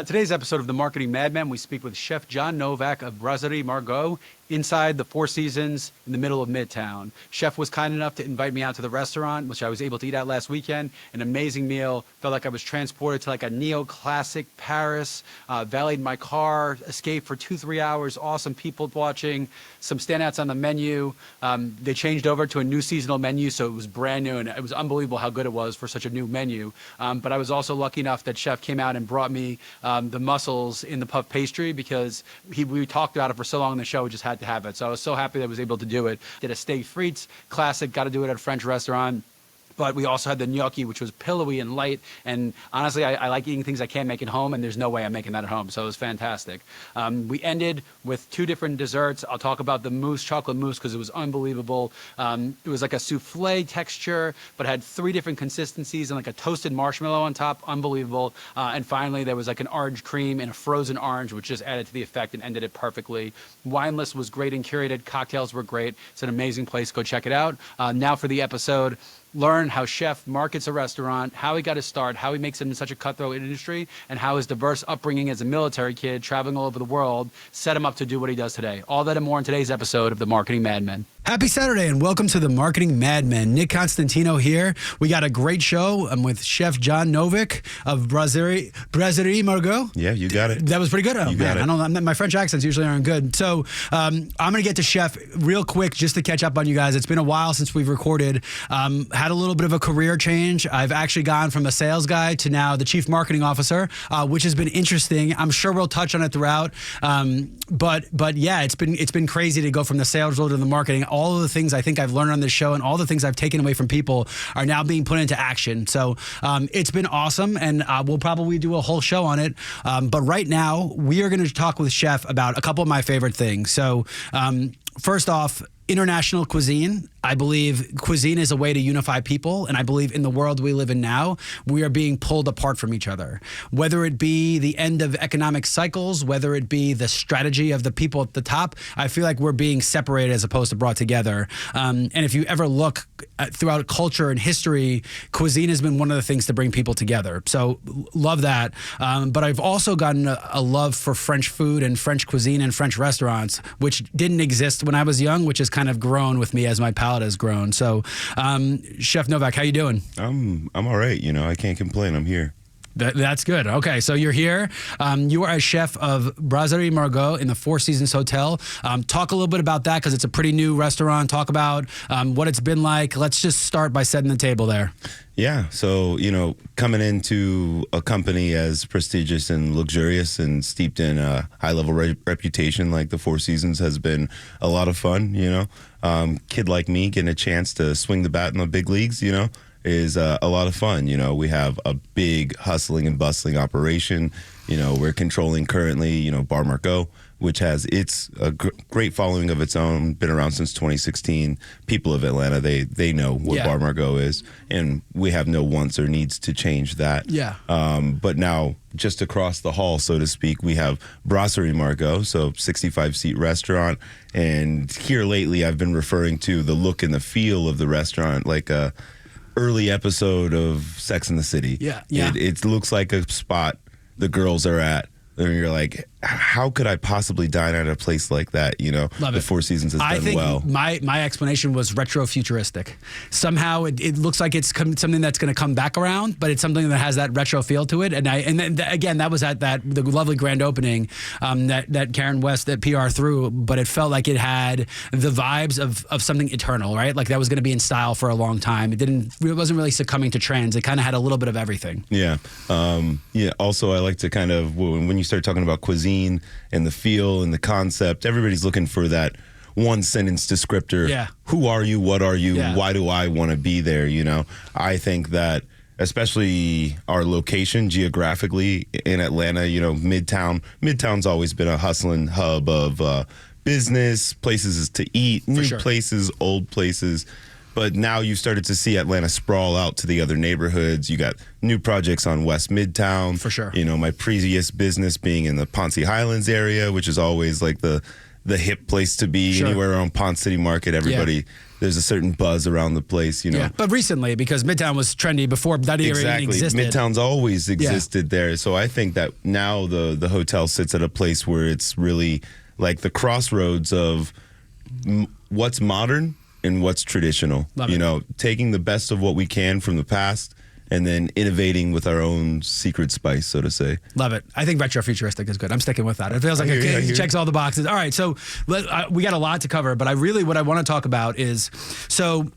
Today's episode of the Marketing Madmen, we speak with Chef John Novak of Brasserie Margot inside the Four Seasons in the middle of Midtown. Chef was kind enough to invite me out to the restaurant, which I was able to eat at last weekend. An amazing meal. Felt like I was transported to like a neoclassic Paris. Valeted my car, escaped for 2-3 hours. Awesome people watching. Some standouts on the menu. They changed over to a new seasonal menu, so it was brand new, and it was unbelievable how good it was for such a new menu. But I was also lucky enough that Chef came out and brought me the mussels in the puff pastry because we talked about it for so long in the show, we just had to have it. So I was so happy that I was able to do it. Did a steak frites, classic, got to do it at a French restaurant. But we also had the gnocchi, which was pillowy and light. And honestly, I like eating things I can't make at home, and there's no way I'm making that at home. So it was fantastic. We ended with 2 different desserts. I'll talk about the mousse, chocolate mousse, because it was unbelievable. It was like a souffle texture, but had 3 different consistencies and like a toasted marshmallow on top. Unbelievable. And finally, there was like an orange cream and a frozen orange, which just added to the effect and ended it perfectly. Wine list was great and curated. Cocktails were great. It's an amazing place. Go check it out. Now for the episode. Learn how Chef markets a restaurant, how he got his start, how he makes it in such a cutthroat industry, and how his diverse upbringing as a military kid traveling all over the world set him up to do what he does today. All that and more in today's episode of the Marketing Madmen. Happy Saturday and welcome to the Marketing Madmen. Nick Constantino here. We got a great show. I'm with Chef John Novak of Brasserie Margot. Yeah, you got it. That was pretty good. You got it. I don't. My French accents usually aren't good. So I'm going to get to Chef real quick just to catch up on you guys. It's been a while since we've recorded. Had a little bit of a career change. I've actually gone from a sales guy to now the chief marketing officer, which has been interesting. I'm sure we'll touch on it throughout. But yeah, it's been crazy to go from the sales role to the marketing. All of the things I think I've learned on this show and all the things I've taken away from people are now being put into action. So it's been awesome, and we'll probably do a whole show on it. But right now, we are going to talk with Chef about a couple of my favorite things. So first off, international cuisine. I believe cuisine is a way to unify people, and I believe in the world we live in now, we are being pulled apart from each other. Whether it be the end of economic cycles, whether it be the strategy of the people at the top, I feel like we're being separated as opposed to brought together. And if you ever look throughout culture and history, cuisine has been one of the things to bring people together. So love that. But I've also gotten a love for French food and French cuisine and French restaurants, which didn't exist when I was young, which has kind of grown with me as my palate has grown. So, Chef Novak, how you doing? I'm all right. I can't complain. I'm here. That's good. Okay, so you're here. You are a chef of Brasserie Margot in the Four Seasons Hotel. Talk a little bit about that because it's a pretty new restaurant. Talk about what it's been like. Let's just start by setting the table there. Yeah. So, coming into a company as prestigious and luxurious and steeped in a high-level reputation like the Four Seasons has been a lot of fun, Kid like me getting a chance to swing the bat in the big leagues, is a lot of fun. We have a big hustling and bustling operation. We're controlling currently, Bar Margot, which has a great following of its own, been around since 2016. People of Atlanta, they know what Bar Margot is, and we have no wants or needs to change that. Yeah. But now, just across the hall, so to speak, we have Brasserie Margot, so 65-seat restaurant. And here lately, I've been referring to the look and the feel of the restaurant like a early episode of Sex and the City. Yeah. It looks like a spot the girls are at. And you're like, how could I possibly dine at a place like that? Love the it. Four Seasons has done well. I think my explanation was retro-futuristic. Somehow it looks like it's something that's going to come back around, but it's something that has that retro feel to it. And again, that was at the lovely grand opening that Karen West that PR threw, but it felt like it had the vibes of something eternal, right? Like that was going to be in style for a long time. It wasn't really succumbing to trends. It kind of had a little bit of everything. Yeah. Also, I like to kind of, when you start talking about cuisine and the feel and the concept, everybody's looking for that one sentence descriptor. Yeah. Who are you? What are you? Yeah. Why do I want to be there? I think that especially our location geographically in Atlanta, Midtown's always been a hustling hub of business, places to eat, new places, old places. But now you've started to see Atlanta sprawl out to the other neighborhoods. You got new projects on West Midtown. For sure. My previous business being in the Ponce Highlands area, which is always like the the hip place to be. Sure. Anywhere around Pond City Market, everybody, there's a certain buzz around the place, you know. Yeah. But recently, because Midtown was trendy before that even existed. Midtown's always existed there. So I think that now the hotel sits at a place where it's really like the crossroads of what's modern and what's traditional. Love you it. know, taking the best of what we can from the past and then innovating with our own secret spice, so to say. Love it. I think retrofuturistic is good. I'm sticking with that. It feels like it checks all the boxes. All right, so we got a lot to cover, but what I want to talk about is, so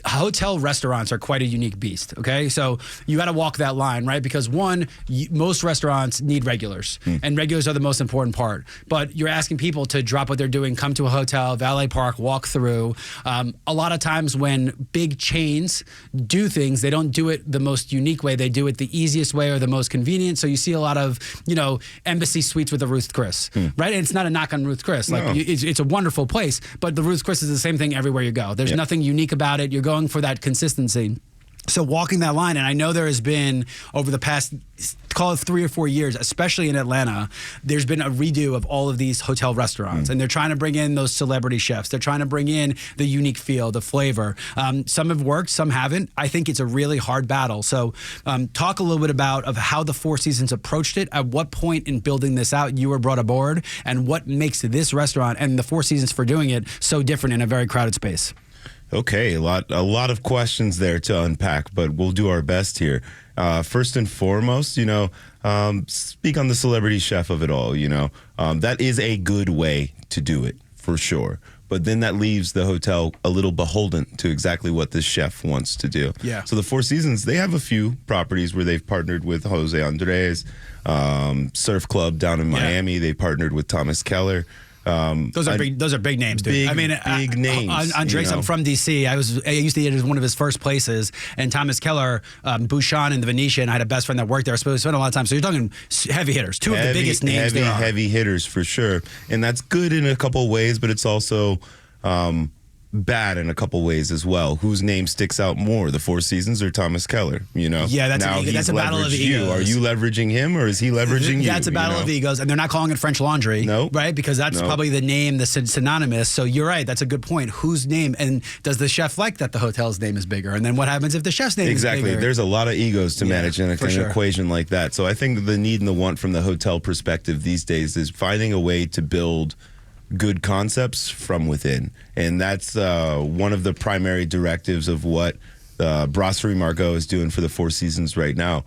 hotel restaurants are quite a unique beast, okay? So you got to walk that line, right? Because one, most restaurants need regulars, and regulars are the most important part. But you're asking people to drop what they're doing, come to a hotel, valet park, walk through. A lot of times when big chains do things, they don't do it the most unique way. They do it the easiest way or the most convenient. So you see a lot of, Embassy Suites with the Ruth Chris, right? And it's not a knock on Ruth Chris. Like, it's a wonderful place, but the Ruth Chris is the same thing everywhere you go. There's nothing unique about it. You're going for that consistency. So walking that line, and I know there has been over the past, call it 3 or 4 years, especially in Atlanta, there's been a redo of all of these hotel restaurants, and they're trying to bring in those celebrity chefs. They're trying to bring in the unique feel, the flavor. Some have worked, some haven't. I think it's a really hard battle. So talk a little bit about of how the Four Seasons approached it. At what point in building this out you were brought aboard, and what makes this restaurant and the Four Seasons for doing it so different in a very crowded space? Okay, a lot of questions there to unpack, but we'll do our best here. First and foremost, speak on the celebrity chef of it all. That is a good way to do it for sure. But then that leaves the hotel a little beholden to exactly what this chef wants to do. Yeah. So the Four Seasons, they have a few properties where they've partnered with Jose Andres, Surf Club down in Miami. They partnered with Thomas Keller. Those are big names, dude. Big names. Andres, I'm from DC. I used to eat at one of his first places, and Thomas Keller, Bouchon in the Venetian. I had a best friend that worked there. I spent a lot of time. So you're talking heavy hitters, two of the biggest names there are. Heavy hitters for sure, and that's good in a couple ways, but it's also bad in a couple ways as well. Whose name sticks out more, the Four Seasons or Thomas Keller? Yeah, that's a battle of egos. Are you leveraging him or is he leveraging you? That's a battle of egos, and they're not calling it French Laundry, right? Because that's probably the name, the synonymous. So you're right. That's a good point. Whose name, and does the chef like that the hotel's name is bigger? And then what happens if the chef's name is bigger? Exactly. There's a lot of egos to manage in an equation like that. So I think the need and the want from the hotel perspective these days is finding a way to build good concepts from within, and that's one of the primary directives of what Brasserie Margot is doing for the Four Seasons right now.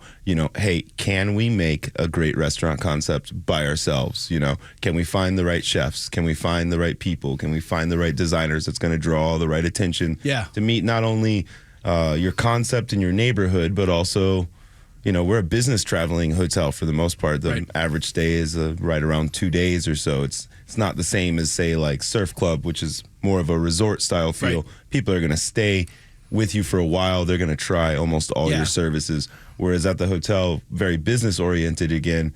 Hey, can we make a great restaurant concept by ourselves? Can we find the right chefs? Can we find the right people? Can we find the right designers that's going to draw the right attention to meet not only your concept in your neighborhood, but also, we're a business traveling hotel for the most part. The average stay is right around 2 days or so. It's not the same as, say, like Surf Club, which is more of a resort style feel. People are going to stay with you for a while. They're going to try almost all your services. Whereas at the hotel, very business oriented again.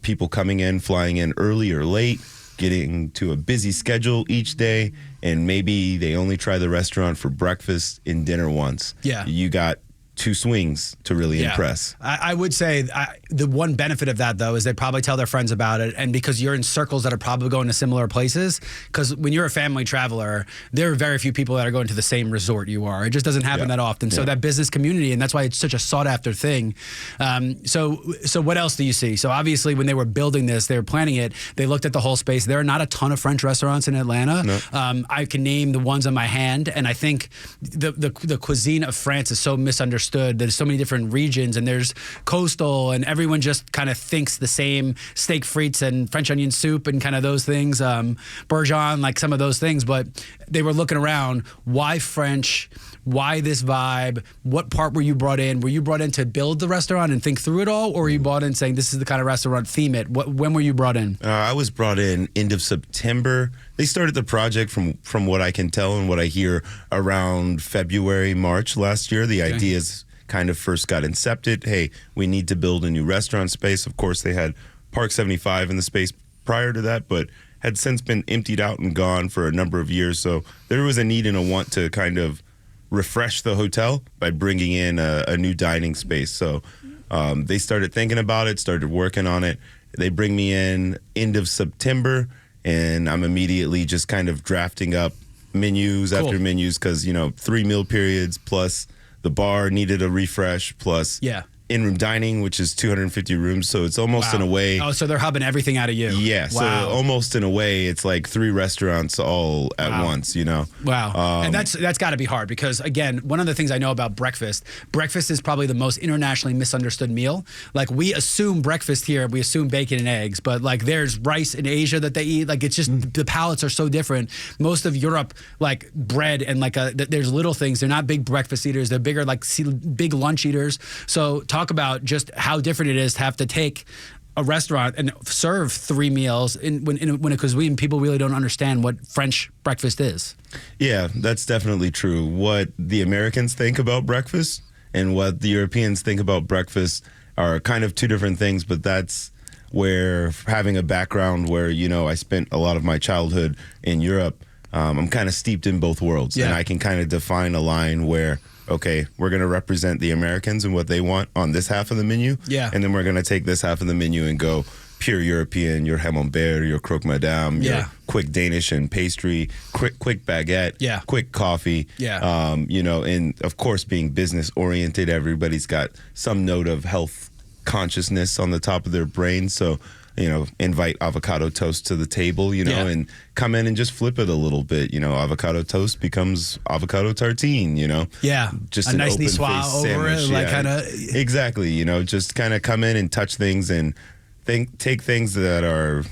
People coming in, flying in early or late, getting to a busy schedule each day, and maybe they only try the restaurant for breakfast and dinner once. Yeah. You got 2 swings to really impress. I would say the one benefit of that, though, is they probably tell their friends about it. And because you're in circles that are probably going to similar places, because when you're a family traveler, there are very few people that are going to the same resort you are. It just doesn't happen that often. So that business community, and that's why it's such a sought after thing. So what else do you see? So obviously when they were building this, they were planning it, they looked at the whole space. There are not a ton of French restaurants in Atlanta. No. I can name the ones on my hand. And I think the cuisine of France is so misunderstood. There's so many different regions, and there's coastal, and everyone just kind of thinks the same: steak frites and French onion soup and kind of those things, bourgeon, like some of those things. But they were looking around. Why French? Why this vibe? What part were you brought in? Were you brought in to build the restaurant and think through it all, or were you brought in saying this is the kind of restaurant, theme it? When were you brought in? I was brought in end of September. They started the project from what I can tell and what I hear around February, March last year. The ideas kind of first got incepted. Hey, we need to build a new restaurant space. Of course, they had Park 75 in the space prior to that, but had since been emptied out and gone for a number of years. So there was a need and a want to kind of refresh the hotel by bringing in a new dining space. So they started thinking about it, started working on it. They bring me in end of September, and I'm immediately just kind of drafting up menus Cool. after menus because, 3 meal periods plus the bar needed a refresh plus Yeah. in-room dining, which is 250 rooms. So it's almost in a way. Oh, so they're hubbing everything out of you. Yeah. Wow. So almost in a way, it's like 3 restaurants all at once, Wow. And that's got to be hard because, again, one of the things I know about breakfast is probably the most internationally misunderstood meal. Like, we assume breakfast here, we assume bacon and eggs, but like there's rice in Asia that they eat. Like, it's just the palates are so different. Most of Europe, like bread and like there's little things. They're not big breakfast eaters. They're bigger, like big lunch eaters. So talk about just how different it is to have to take a restaurant and serve 3 meals because people really don't understand what French breakfast is. Yeah, that's definitely true. What the Americans think about breakfast and what the Europeans think about breakfast are kind of 2 different things, but that's where having a background where, I spent a lot of my childhood in Europe, I'm kind of steeped in both worlds. Yeah. And I can kind of define a line where, okay, we're going to represent the Americans and what they want on this half of the menu. Yeah. And then we're going to take this half of the menu and go pure European, your Camembert, your croque madame, your quick Danish and pastry, quick baguette, quick coffee. Yeah. And of course, being business oriented, everybody's got some note of health consciousness on the top of their brain. So, invite avocado toast to the table, and come in and just flip it a little bit. Avocado toast becomes avocado tartine, Yeah. Just a an nice open niçoise faced over sandwich. it, like kind of. Exactly. Just kind of come in and touch things and take things that are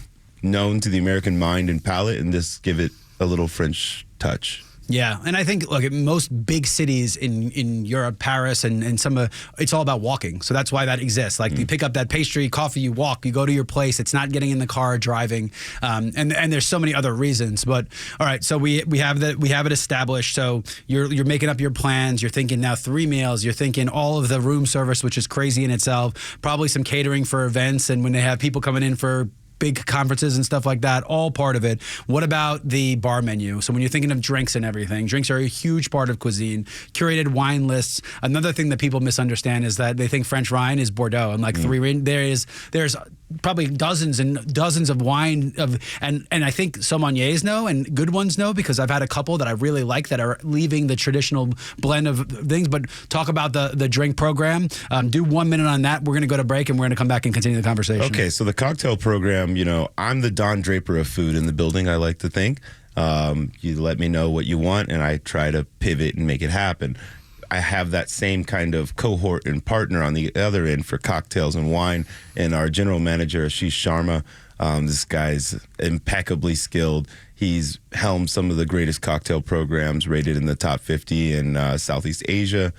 known to the American mind and palate and just give it a little French touch. Yeah, and I think, look, in most big cities in Europe, Paris, and some of it's all about walking. So that's why that exists. Like, you pick up that pastry, coffee, you walk, you go to your place. It's not getting in the car, driving, and there's so many other reasons. But all right, so we have it established. So you're making up your plans. You're thinking now 3 meals. You're thinking all of the room service, which is crazy in itself. Probably some catering for events, and when they have people coming in for big conferences and stuff like that, all part of it. What about the bar menu? So when you're thinking of drinks and everything, drinks are a huge part of cuisine. Curated wine lists. Another thing that people misunderstand is that they think French wine is Bordeaux, and like there's probably dozens and dozens of wine and I think sommeliers know and good ones know, because I've had a couple that I really like that are leaving the traditional blend of things. But talk about the drink program. Do 1 minute on that. We're going to go to break and we're going to come back and continue the conversation. Okay, so the cocktail program, I'm the Don Draper of food in the building, I like to think. You let me know what you want and I try to pivot and make it happen. I have that same kind of cohort and partner on the other end for cocktails and wine. And our general manager, Ashish Sharma, this guy's impeccably skilled. He's helmed some of the greatest cocktail programs rated in the top 50 in Southeast Asia.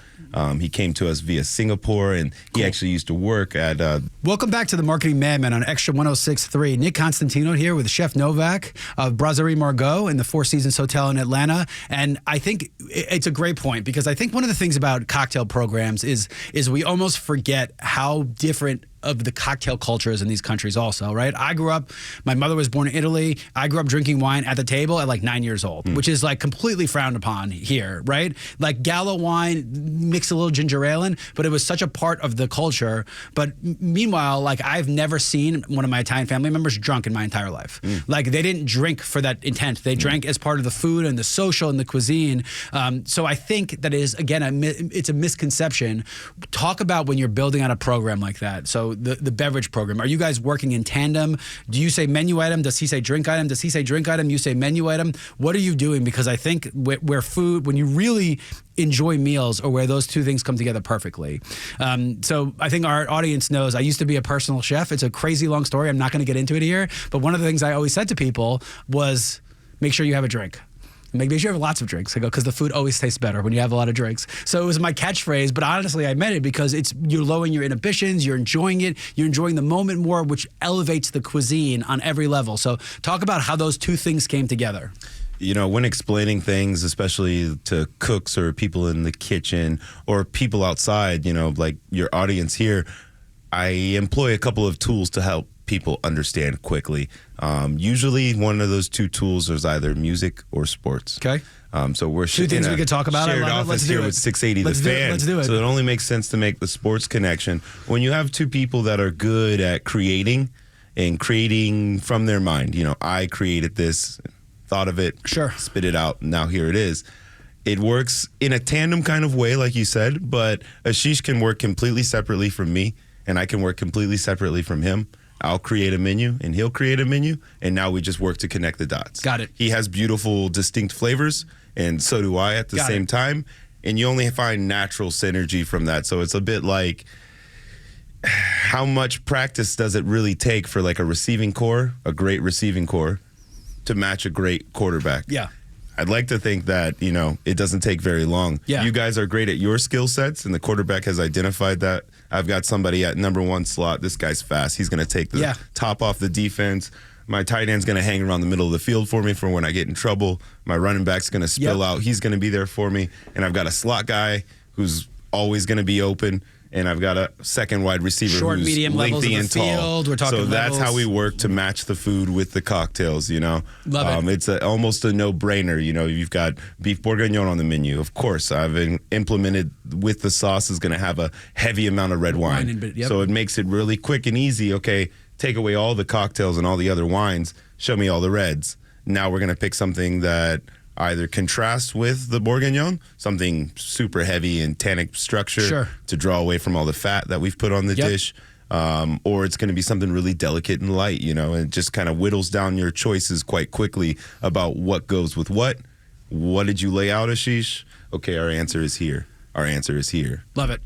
He came to us via Singapore, and he actually used to work at... Welcome back to the Marketing Madman on Extra 106.3. Nick Constantino here with Chef Novak of Brasserie Margot in the Four Seasons Hotel in Atlanta. And I think it's a great point, because I think one of the things about cocktail programs is we almost forget how different of the cocktail cultures in these countries also, right? I grew up, my mother was born in Italy. I grew up drinking wine at the table at like 9 years old, which is like completely frowned upon here, right? Like Gallo wine, mix a little ginger ale in, but it was such a part of the culture. But meanwhile, like I've never seen one of my Italian family members drunk in my entire life. Like they didn't drink for that intent. They drank as part of the food and the social and the cuisine. So I think that is, again, it's a misconception. Talk about when you're building out a program like that. So the beverage program, are you guys working in tandem? Do you say menu item? Does he say drink item? Does he say drink item? You say menu item? What are you doing? Because I think where food, when you really enjoy meals, or where those two things come together perfectly. So I think our audience knows I used to be a personal chef. It's a crazy long story. I'm not going to get into it here. But one of the things I always said to people was, make sure you have a drink. Make sure you have lots of drinks. I go, because the food always tastes better when you have a lot of drinks. So it was my catchphrase, but honestly, I meant it because you're lowering your inhibitions, you're enjoying it, you're enjoying the moment more, which elevates the cuisine on every level. So talk about how those two things came together. When explaining things, especially to cooks or people in the kitchen or people outside, like your audience here, I employ a couple of tools to help people understand quickly. Usually one of those two tools is either music or sports. Okay. So we're two things we could talk about. Shared office here with 680 The Fan. Let's do it. So it only makes sense to make the sports connection. When you have two people that are good at creating and creating from their mind. I created this, thought of it, Sure. spit it out, and now here it is. It works in a tandem kind of way, like you said, but Ashish can work completely separately from me, and I can work completely separately from him. I'll create a menu, and he'll create a menu, and now we just work to connect the dots. Got it. He has beautiful, distinct flavors, and so do I at the same time, and you only find natural synergy from that. So it's a bit like, how much practice does it really take for like a receiving core, a great receiving core, to match a great quarterback? Yeah. I'd like to think that, it doesn't take very long. Yeah. You guys are great at your skill sets, and the quarterback has identified that. I've got somebody at number 1 slot. This guy's fast. He's going to take the top off the defense. My tight end's going to hang around the middle of the field for me for when I get in trouble. My running back's going to spill out. He's going to be there for me. And I've got a slot guy who's always going to be open. And I've got a second wide receiver Short, who's medium levels lengthy of the and tall. field. We're talking so that's levels. how we work to match the food with the cocktails, Love it. It's almost a no-brainer. You've got beef bourguignon on the menu. Of course, I've implemented with the sauce is going to have a heavy amount of red wine. So it makes it really quick and easy. Okay, take away all the cocktails and all the other wines. Show me all the reds. Now we're going to pick something that either contrast with the bourguignon, something super heavy and tannic structure to draw away from all the fat that we've put on the dish, or it's going to be something really delicate and light, and it just kind of whittles down your choices quite quickly about what goes with what. What did you lay out, Ashish? Okay, our answer is here. Our answer is here. Love it.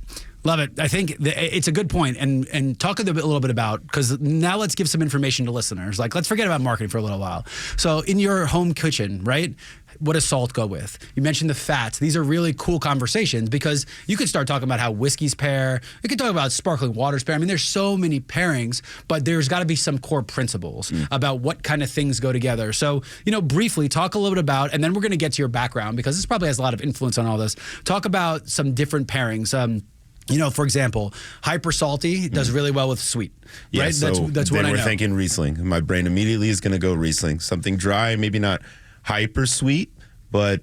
Love it. I think it's a good point. And talk a little bit about, because now let's give some information to listeners. Like, let's forget about marketing for a little while. So in your home kitchen, right, what does salt go with? You mentioned the fats. These are really cool conversations, because you could start talking about how whiskeys pair. You could talk about sparkling waters pair. I mean, there's so many pairings, but there's got to be some core principles about what kind of things go together. So, briefly talk a little bit about, and then we're going to get to your background, because this probably has a lot of influence on all this. Talk about some different pairings. For example, hyper salty does really well with sweet, right? Yeah, so that's what I know. Then we're thinking Riesling. My brain immediately is going to go Riesling. Something dry, maybe not hyper sweet, but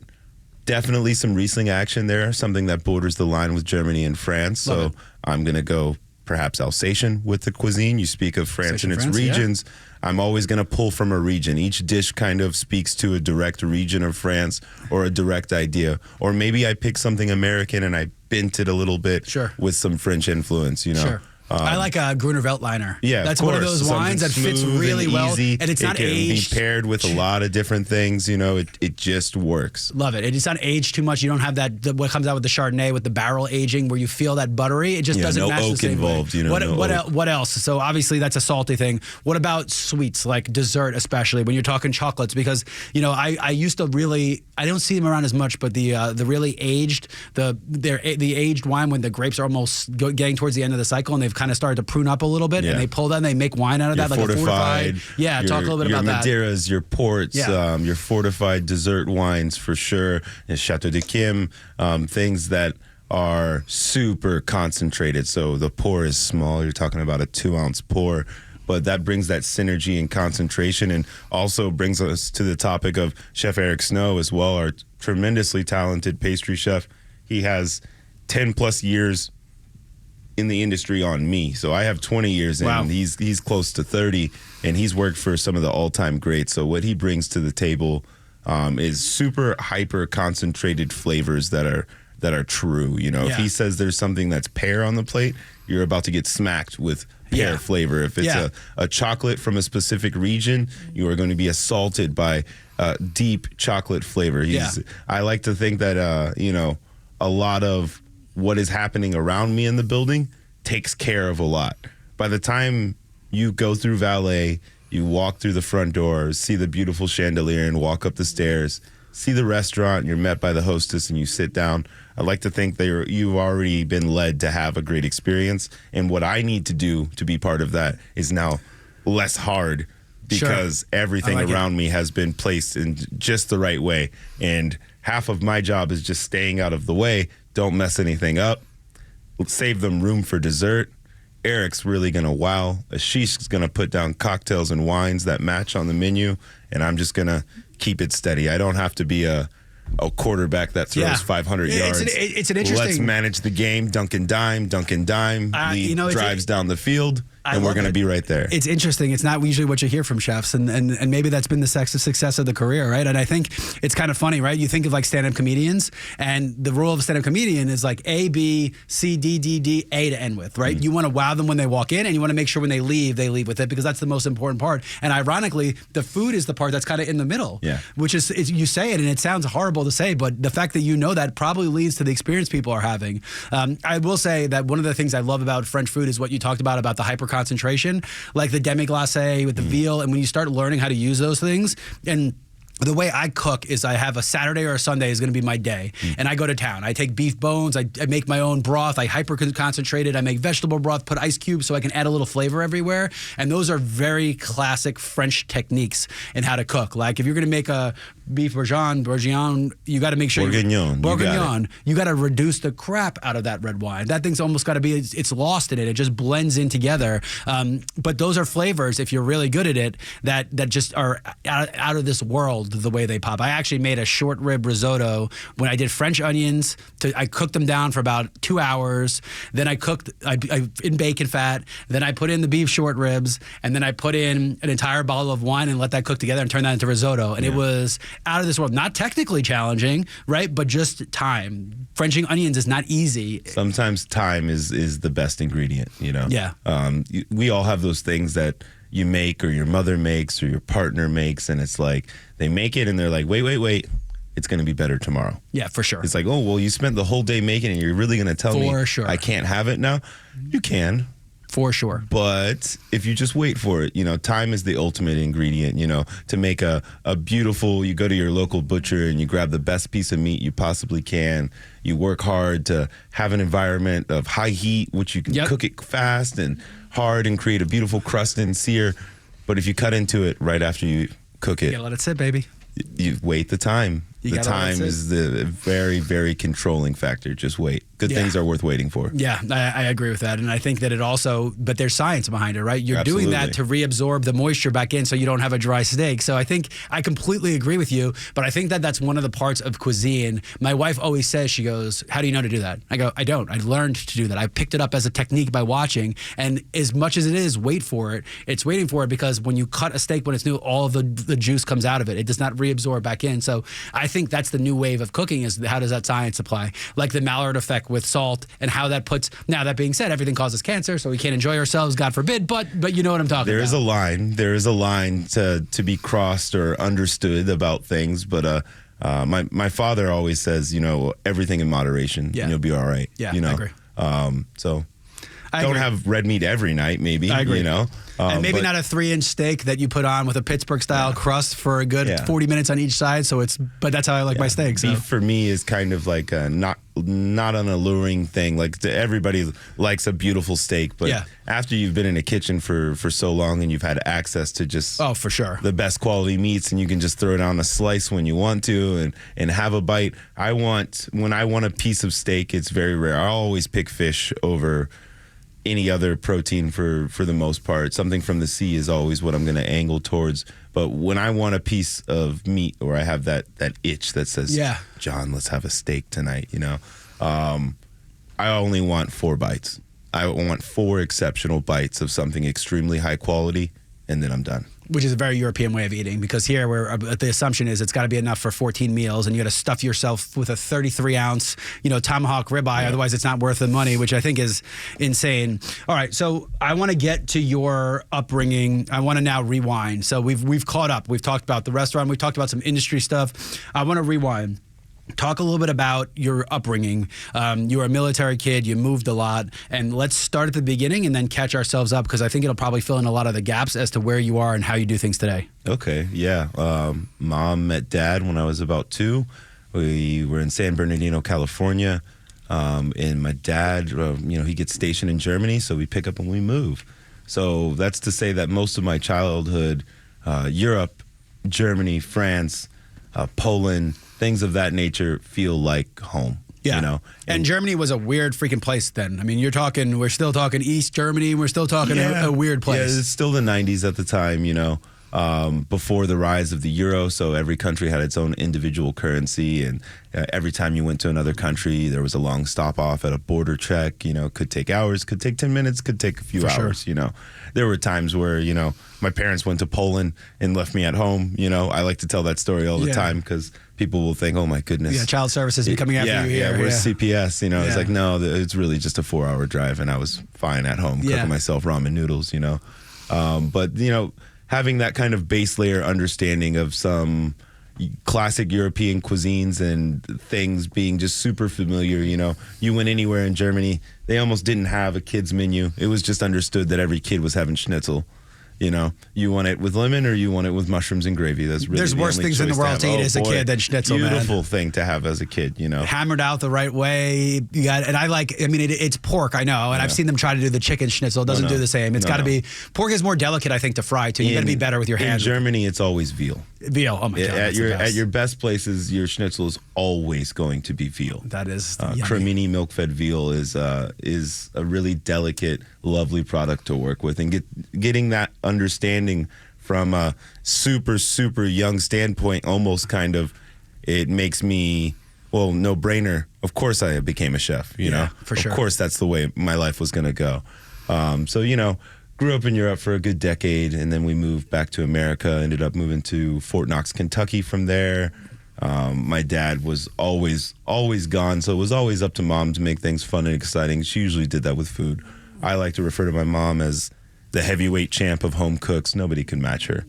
definitely some Riesling action there. Something that borders the line with Germany and France. So I'm going to go perhaps Alsatian with the cuisine. You speak of France and its regions. I'm always going to pull from a region. Each dish kind of speaks to a direct region of France or a direct idea. Or maybe I pick something American and I bent it a little bit with some French influence, Sure. I like a Gruner Veltliner. Yeah, that's of one of course. those wines that fits really well, easy. and it's not aged. It can be paired with a lot of different things. It just works. Love it. It's not aged too much. You don't have that what comes out with the Chardonnay with the barrel aging where you feel that buttery. It just doesn't match the same involved, way. What else? So obviously that's a salty thing. What about sweets, like dessert, especially when you're talking chocolates? Because I used to really, I don't see them around as much, but the really aged the aged wine when the grapes are almost getting towards the end of the cycle and they've kind of started to prune up a little bit, and they pull that and they make wine out of that, like a fortified. Yeah, talk a little bit about that. Your Madeiras, your ports, your fortified dessert wines for sure, and Chateau de Kim, things that are super concentrated. So the pour is small. You're talking about a 2-ounce pour, but that brings that synergy and concentration, and also brings us to the topic of Chef Eric Snow as well, our tremendously talented pastry chef. He has 10 plus years in the industry on me. So I have 20 years in, and he's close to 30, and he's worked for some of the all-time greats. So what he brings to the table is super hyper concentrated flavors that are true. If he says there's something that's pear on the plate, you're about to get smacked with pear flavor. If it's a chocolate from a specific region, you are going to be assaulted by deep chocolate flavor. I like to think that a lot of what is happening around me in the building takes care of a lot. By the time you go through valet, you walk through the front door, see the beautiful chandelier and walk up the stairs, see the restaurant, and you're met by the hostess and you sit down. I like to think that you've already been led to have a great experience. And what I need to do to be part of that is now less hard, because everything around me has been placed in just the right way. And half of my job is just staying out of the way. Don't mess anything up. Save them room for dessert. Eric's really going to wow. Ashish's going to put down cocktails and wines that match on the menu, and I'm just going to keep it steady. I don't have to be a quarterback that throws 500 yards. It's an interesting... Let's manage the game. Dunk and dime. Lead drives down the field. and we're going to be right there. It's interesting. It's not usually what you hear from chefs, and maybe that's been the success of the career, right? And I think it's kind of funny, right? You think of like stand-up comedians, and the rule of a stand-up comedian is like A, B, C, D, D, D, A to end with, right? You want to wow them when they walk in, and you want to make sure when they leave with it, because that's the most important part. And ironically, the food is the part that's kind of in the middle, which is you say it, and it sounds horrible to say, but the fact that you know that probably leads to the experience people are having. I will say that one of the things I love about French food is what you talked about the hyper concentration, like the demi-glace with the veal, and when you start learning how to use those things. And the way I cook is I have a Saturday or a Sunday is going to be my day, and I go to town. I take beef bones, I make my own broth, I hyper concentrate it, I make vegetable broth, put ice cubes so I can add a little flavor everywhere, and those are very classic French techniques in how to cook. Like if you're going to make a beef bourguignon, you got to make sure bourguignon. You got to reduce the crap out of that red wine. That thing's almost got to be, it's lost in it. It just blends in together. But those are flavors, if you're really good at it, that just are out of this world the way they pop. I actually made a short rib risotto when I did French onions. I cooked them down for about 2 hours. Then I cooked in bacon fat. Then I put in the beef short ribs, and then I put in an entire bottle of wine and let that cook together and turn that into risotto. And it was out of this world. Not technically challenging, right? But just time. Frenching onions is not easy. Sometimes time is the best ingredient, you know? Yeah. We all have those things that you make or your mother makes or your partner makes, and it's like they make it and they're like, wait, it's going to be better tomorrow. Yeah, for sure. It's like, oh, well, you spent the whole day making it and you're really going to tell me I can't have it now? You can. For sure. But if you just wait for it, you know, time is the ultimate ingredient, you know, to make a beautiful, you go to your local butcher and you grab the best piece of meat you possibly can. You work hard to have an environment of high heat, which you can cook it fast and hard and create a beautiful crust and sear. But if you cut into it right after you cook it, you gotta let it sit, baby. You wait the time. The time is the very, very controlling factor. Just wait. Good things are worth waiting for. Yeah, I agree with that. And I think that it also, but there's science behind it, right? You're doing that to reabsorb the moisture back in so you don't have a dry steak. So I think I completely agree with you, but I think that that's one of the parts of cuisine. My wife always says, she goes, how do you know to do that? I go, I don't. I learned to do that. I picked it up as a technique by watching. And as much as it is wait for it, it's waiting for it because when you cut a steak when it's new, all of the juice comes out of it. It does not reabsorb back in. So I think that's the new wave of cooking is how does that science apply? Like the Maillard effect with salt and how that puts, now that being said, everything causes cancer, so we can't enjoy ourselves, God forbid, but you know what I'm talking about. There is a line to be crossed or understood about things, but my father always says, you know, everything in moderation and you'll be all right. Yeah, you know? I agree. I don't have red meat every night, maybe. I agree. You know, and maybe not a 3-inch steak that you put on with a Pittsburgh style crust for a good 40 minutes on each side. So but that's how I like my steak. So. Beef for me is kind of like not an alluring thing. Like everybody likes a beautiful steak, but after you've been in a kitchen for so long and you've had access to just for sure the best quality meats, and you can just throw it on a slice when you want to and have a bite. When I want a piece of steak, it's very rare. I always pick fish over any other protein for the most part. Something from the sea is always what I'm going to angle towards. But when I want a piece of meat, or I have that itch that says, John, let's have a steak tonight, you know, I only want 4 bites. I want 4 exceptional bites of something extremely high quality, and then I'm done. Which is a very European way of eating, because here where the assumption is it's got to be enough for 14 meals, and you got to stuff yourself with a 33-ounce, tomahawk ribeye. Otherwise, it's not worth the money, which I think is insane. All right, so I want to get to your upbringing. I want to now rewind. So we've caught up. We've talked about the restaurant. We've talked about some industry stuff. I want to rewind. Talk a little bit about your upbringing. You were a military kid. You moved a lot. And let's start at the beginning and then catch ourselves up, because I think it'll probably fill in a lot of the gaps as to where you are and how you do things today. Okay, yeah. Mom met Dad when I was about 2. We were in San Bernardino, California. And my dad, he gets stationed in Germany, so we pick up and we move. So that's to say that most of my childhood, Europe, Germany, France, Poland, things of that nature feel like home. Yeah. And Germany was a weird freaking place then. I mean, we're still talking East Germany. We're still talking a weird place. Yeah, it's still the 90s at the time, before the rise of the euro. So every country had its own individual currency. And every time you went to another country, there was a long stop off at a border check. You know, could take hours, could take 10 minutes, could take a few hours, you know. There were times where, you know, my parents went to Poland and left me at home. You know, I like to tell that story all the time because people will think, oh, my goodness. Yeah, child services be coming after you here. Yeah, where's CPS? You know, it's like, no, it's really just a 4-hour drive, and I was fine at home cooking myself ramen noodles, you know. But, you know, having that kind of base layer understanding of some classic European cuisines and things being just super familiar, you know. You went anywhere in Germany, they almost didn't have a kid's menu. It was just understood that every kid was having schnitzel. You know, you want it with lemon or you want it with mushrooms and gravy. That's really There's the worse only things in the choice to world to have. eat as a kid than schnitzel, Beautiful thing to have as a kid, you know. Hammered out the right way. You got, and I like, I mean, it's pork, I know, and I've seen them try to do the chicken schnitzel. It doesn't do the same. It's got to be, pork is more delicate, I think, to fry, too. You got to be better with your hands. In Germany, it's always veal. Veal, oh my God. At your best places, your schnitzel is always going to be veal. That is cremini milk-fed veal is a really delicate, lovely product to work with, and getting that understanding from a super, super young standpoint, almost kind of, it makes me, well, no brainer. Of course I became a chef, you know? For sure. Of course that's the way my life was going to go. So, you know, grew up in Europe for a good decade, and then we moved back to America, ended up moving to Fort Knox, Kentucky from there. My dad was always gone, so it was always up to mom to make things fun and exciting. She usually did that with food. I like to refer to my mom as the heavyweight champ of home cooks. Nobody could match her.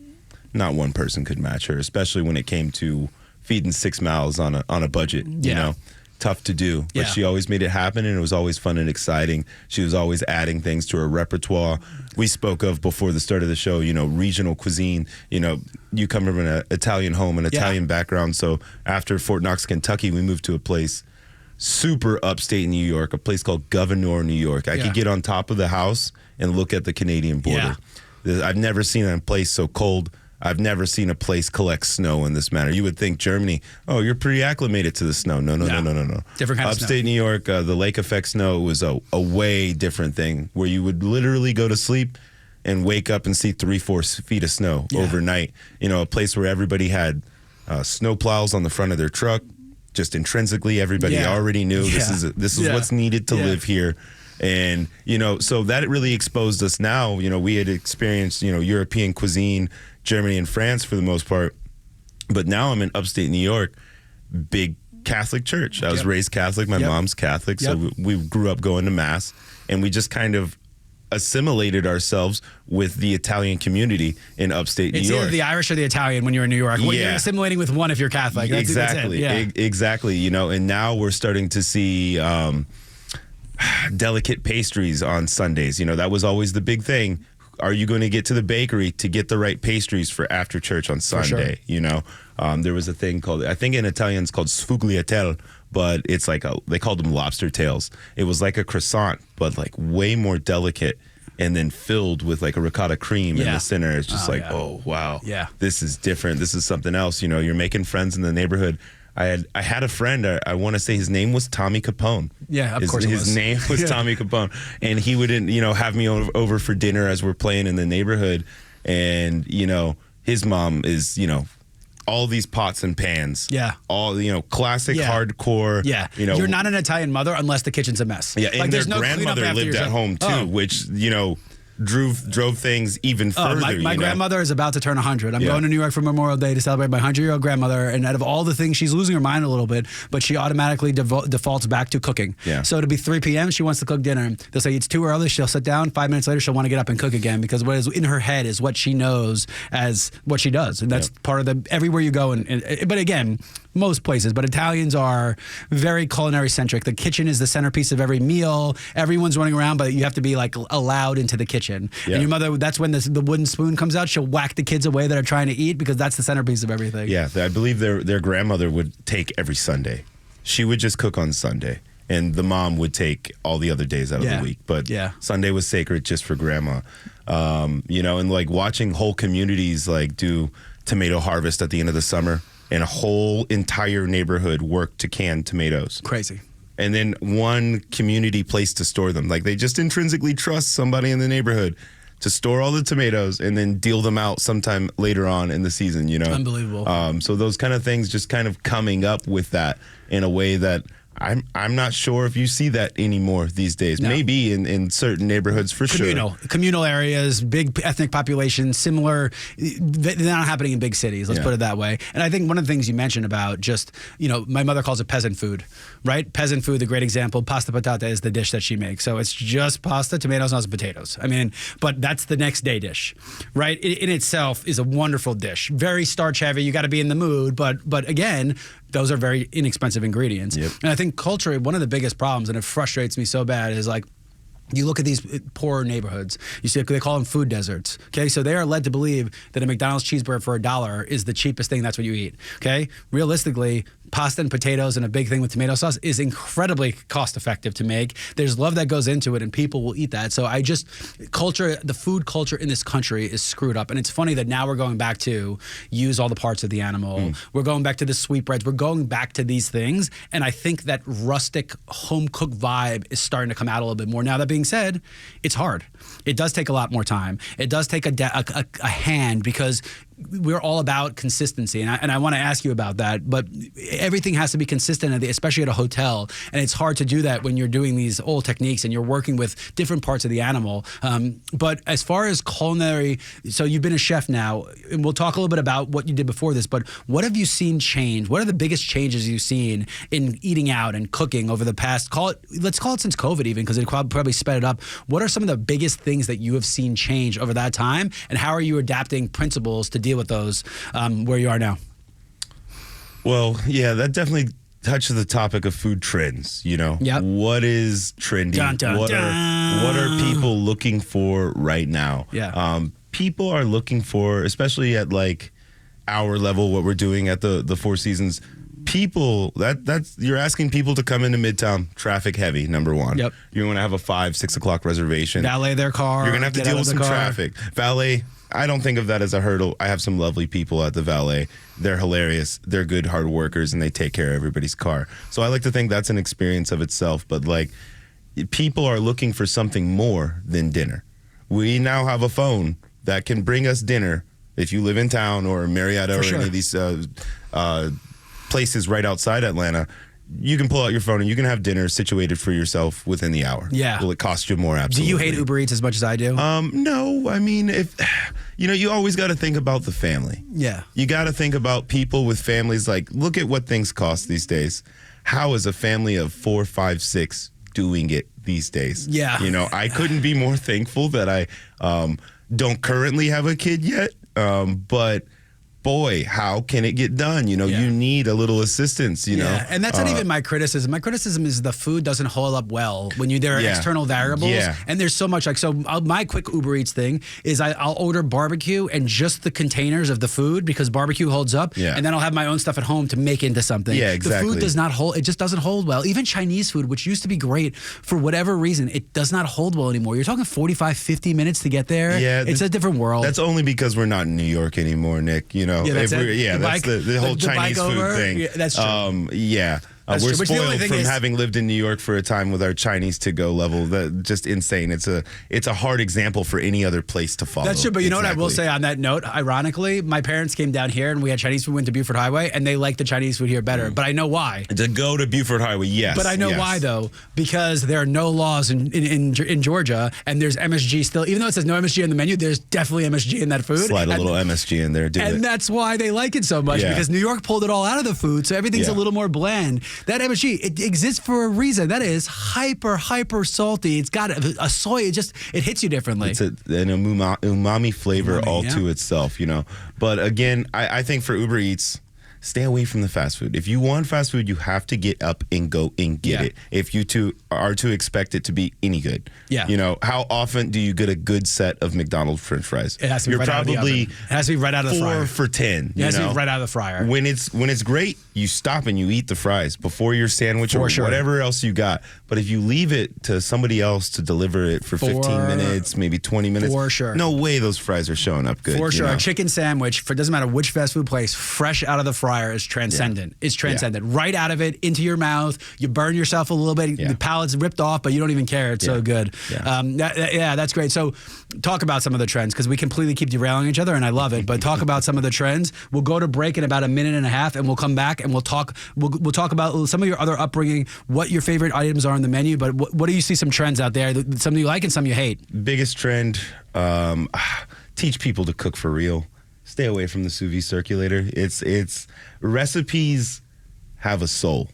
Not one person could match her, especially when it came to feeding 6 mouths on a budget, you know. Tough to do, but she always made it happen, and it was always fun and exciting. She was always adding things to her repertoire. We spoke of before the start of the show, you know, regional cuisine. You know, you come from an Italian home, an Italian background. So after Fort Knox, Kentucky, we moved to a place super upstate New York, a place called Governor, New York. I could get on top of the house and look at the Canadian border. I've never seen a place so cold. I've never seen a place collect snow in this manner. You would think Germany, oh, you're pretty acclimated to the snow. No. Different kind of snow. Upstate New York, the lake effect snow was a way different thing, where you would literally go to sleep and wake up and see 3-4 feet of snow overnight. You know, a place where everybody had snow plows on the front of their truck. Just intrinsically, everybody already knew this is what's needed to live here. And, you know, so that really exposed us now. You know, we had experienced, you know, European cuisine, Germany and France for the most part. But now I'm in upstate New York, big Catholic church. I was raised Catholic. My mom's Catholic. So we grew up going to Mass. And we just kind of assimilated ourselves with the Italian community in upstate New York. It's either the Irish or the Italian when you're in New York. Well, you're assimilating with one if you're Catholic. Exactly. Exactly. You know, and now we're starting to see delicate pastries on Sundays. You know, that was always the big thing. Are you going to get to the bakery to get the right pastries for after church on Sunday? Sure. You know, there was a thing called, I think in Italian it's called sfugliatelle, but it's like they called them lobster tails. It was like a croissant, but like way more delicate, and then filled with like a ricotta cream in the center. It's just oh, wow. Yeah. This is different. This is something else. You know, you're making friends in the neighborhood. I had a friend, I want to say his name was Tommy Capone. Yeah, of course it was. His name was Tommy Capone. And he would, you know, have me over for dinner as we're playing in the neighborhood. And, you know, his mom is, you know, all these pots and pans. Yeah. All, you know, classic hardcore. Yeah. You know, you're not an Italian mother unless the kitchen's a mess. Yeah, and like, their grandmother lived at home too, which, you know, drove things even further. My grandmother is about to turn 100. I'm going to New York for Memorial Day to celebrate my 100-year-old grandmother, and out of all the things, she's losing her mind a little bit, but she automatically defaults back to cooking. Yeah. So it'll be 3 p.m., she wants to cook dinner. They'll say it's too early, she'll sit down, 5 minutes later she'll want to get up and cook again, because what is in her head is what she knows as what she does, and that's part of the, everywhere you go, but again, most places, but Italians are very culinary centric. The kitchen is the centerpiece of every meal. Everyone's running around, but you have to be like allowed into the kitchen. Yeah. And your mother, that's when the wooden spoon comes out. She'll whack the kids away that are trying to eat, because that's the centerpiece of everything. Yeah, I believe their grandmother would take every Sunday. She would just cook on Sunday, and the mom would take all the other days out of the week. But Sunday was sacred just for grandma. You know, and like watching whole communities like do tomato harvest at the end of the summer, and a whole entire neighborhood work to can tomatoes. Crazy. And then one community place to store them. Like, they just intrinsically trust somebody in the neighborhood to store all the tomatoes and then deal them out sometime later on in the season, you know? Unbelievable. So those kind of things just kind of coming up with that in a way that I'm not sure if you see that anymore these days. No. Maybe in certain neighborhoods for sure. Communal areas, big ethnic populations, similar. They're not happening in big cities. Let's put it that way. And I think one of the things you mentioned about just, my mother calls it peasant food, right? Peasant food, the great example. Pasta patata is the dish that she makes. So it's just pasta, tomatoes, and potatoes. I mean, but that's the next day dish, right? It in itself is a wonderful dish. Very starch heavy. You got to be in the mood. But again, those are very inexpensive ingredients. Yep. And I think culturally, one of the biggest problems, and it frustrates me so bad, is like, you look at these poor neighborhoods, you see, they call them food deserts, okay? So they are led to believe that a McDonald's cheeseburger for $1 is the cheapest thing, that's what you eat, okay? Realistically, pasta and potatoes and a big thing with tomato sauce is incredibly cost effective to make. There's love that goes into it and people will eat that. So the food culture in this country is screwed up. And it's funny that now we're going back to use all the parts of the animal. We're going back to the sweetbreads. We're going back to these things. And I think that rustic home cooked vibe is starting to come out a little bit more. Now, that being said, it's hard. It does take a lot more time. It does take a hand because we're all about consistency, and I want to ask you about that. But everything has to be consistent, especially at a hotel, and it's hard to do that when you're doing these old techniques and you're working with different parts of the animal. But as far as culinary, so you've been a chef now, and we'll talk a little bit about what you did before this. But what have you seen change? What are the biggest changes you've seen in eating out and cooking over the past? Let's call it since COVID, even, because it probably sped it up. What are some of the biggest things that you have seen change over that time, and how are you adapting principles to deal with those where you are now? Well, yeah, that definitely touches the topic of food trends. Yep. What is trendy? What are people looking for right now? Yeah. People are looking for, especially at like our level, what we're doing at the Four Seasons. People you're asking people to come into Midtown, traffic heavy, number one. Yep. You're going to have a 5-6 o'clock reservation. Valet their car. You're going to have to deal with some traffic. Valet, I don't think of that as a hurdle. I have some lovely people at the valet. They're hilarious. They're good, hard workers, and they take care of everybody's car. So I like to think that's an experience of itself. But like, people are looking for something more than dinner. We now have a phone that can bring us dinner if you live in town or Marietta or any of these places right outside Atlanta. You can pull out your phone and you can have dinner situated for yourself within the hour. Yeah. Will it cost you more? Absolutely. Do you hate Uber Eats as much as I do? No. I mean, you always got to think about the family. Yeah. You got to think about people with families. Like, look at what things cost these days. How is a family of 4, 5, 6 doing it these days? Yeah. I couldn't be more thankful that I don't currently have a kid yet. But boy, how can it get done? You need a little assistance, you know? And that's not even my criticism. My criticism is the food doesn't hold up well when there are external variables. Yeah. And there's so much my quick Uber Eats thing is I'll order barbecue and just the containers of the food because barbecue holds up. Yeah. And then I'll have my own stuff at home to make into something. Yeah, exactly. The food does not hold. It just doesn't hold well. Even Chinese food, which used to be great, for whatever reason, it does not hold well anymore. You're talking 45, 50 minutes to get there. Yeah. It's a different world. That's only because we're not in New York anymore, Nick. Yeah, that's the whole Chinese food thing. Yeah, that's true. We're spoiled from having lived in New York for a time with our Chinese to-go level. Just insane. It's a hard example for any other place to follow. That's true, but you know what I will say on that note? Ironically, my parents came down here and we had Chinese food, went to Buford Highway, and they liked the Chinese food here better. But I know why. To go to Buford Highway, yes. But I know why, though, because there are no laws in Georgia, and there's MSG still. Even though it says no MSG on the menu, there's definitely MSG in that food. Slide a little MSG in there, and that's why they like it so much, because New York pulled it all out of the food, so everything's a little more bland. That MSG, it exists for a reason. That is hyper salty. It's got a soy. It hits you differently. It's an umami flavor to itself, But again, I think for Uber Eats, stay away from the fast food. If you want fast food, you have to get up and go and get it. If you are to expect it to be any good. Yeah. How often do you get a good set of McDonald's French fries? It has to be right out of the oven. It has to be right out of the fryer. 4 for $10. It has to be right out of the fryer. When it's great, you stop and you eat the fries before your sandwich or whatever else you got. But if you leave it to somebody else to deliver it for 15 minutes, maybe 20 minutes, no way those fries are showing up good. For sure. A chicken sandwich, doesn't matter which fast food place, fresh out of the fryer. fryer is transcendent. It's transcendent. Right out of it, into your mouth. You burn yourself a little bit. The palate's ripped off, but you don't even care. It's so good. That's great. So talk about some of the trends, because we completely keep derailing each other, and I love it. But talk about some of the trends. We'll go to break in about a minute and a half, and we'll come back and we'll talk about some of your other upbringing, what your favorite items are on the menu, but what do you see some trends out there, some you like and some you hate? Biggest trend, teach people to cook for real. Stay away from the sous vide circulator. It's recipes have a soul.